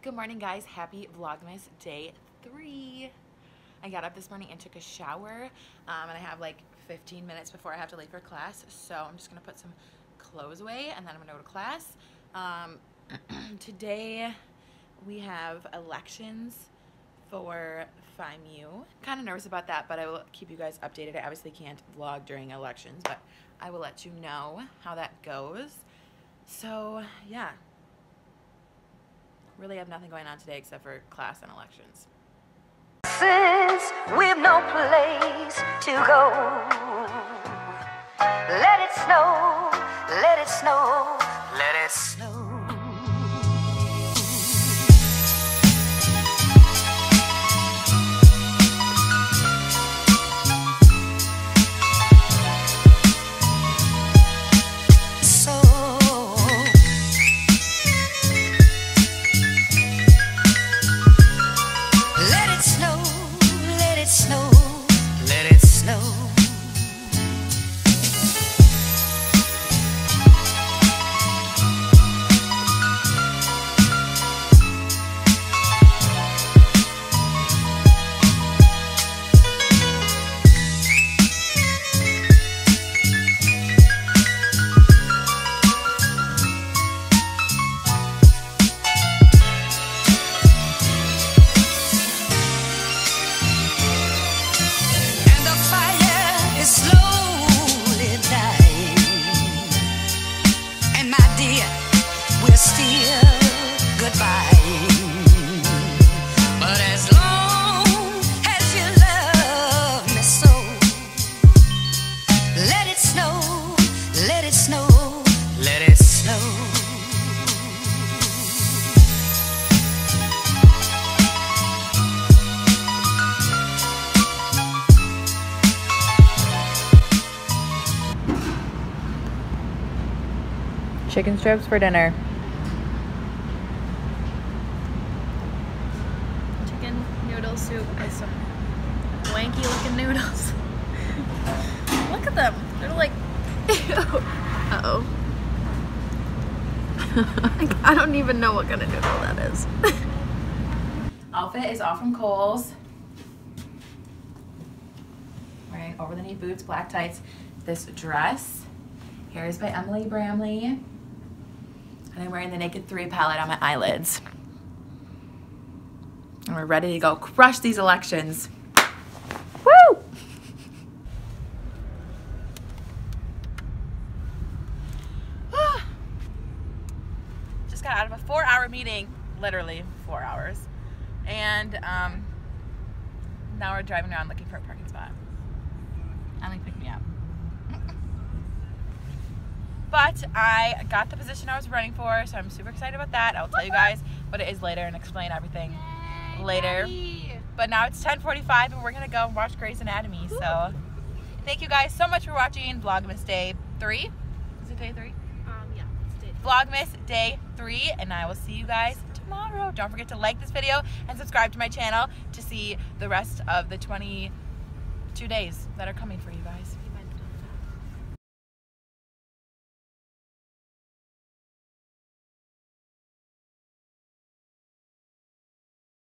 Good morning, guys. Happy Vlogmas day 3. I got up this morning and took a shower, and I have like 15 minutes before I have to leave for class, so I'm just gonna put some clothes away and then I'm gonna go to class. Today we have elections for FIMU. Kind of nervous about that, but I will keep you guys updated. I obviously can't vlog during elections, but I will let you know how that goes. So yeah, really have nothing going on today except for class and elections. Since we've no place to go, let it snow, let it snow, let it snow. Chicken strips for dinner. Chicken noodle soup with some wanky looking noodles. Look at them. They're like, ew. Uh-oh. I don't even know what kind of noodle that is. Outfit is all from Kohl's. Wearing over the knee boots, black tights, this dress. Hair is by Emily Bramley. And I'm wearing the Naked 3 palette on my eyelids. And we're ready to go crush these elections. Woo! Just got out of a 4-hour meeting, literally 4 hours. And now we're driving around looking for a parking spot. Emily picked me up. But I got the position I was running for, so I'm super excited about that. I'll tell you guys what it is later and explain everything later. But now it's 10:45 and we're gonna go and watch Grey's Anatomy. So thank you guys so much for watching Vlogmas Day 3. Is it Day 3? Yeah, it's Day 3. Vlogmas Day 3, and I will see you guys tomorrow. Don't forget to like this video and subscribe to my channel to see the rest of the 22 days that are coming for you guys.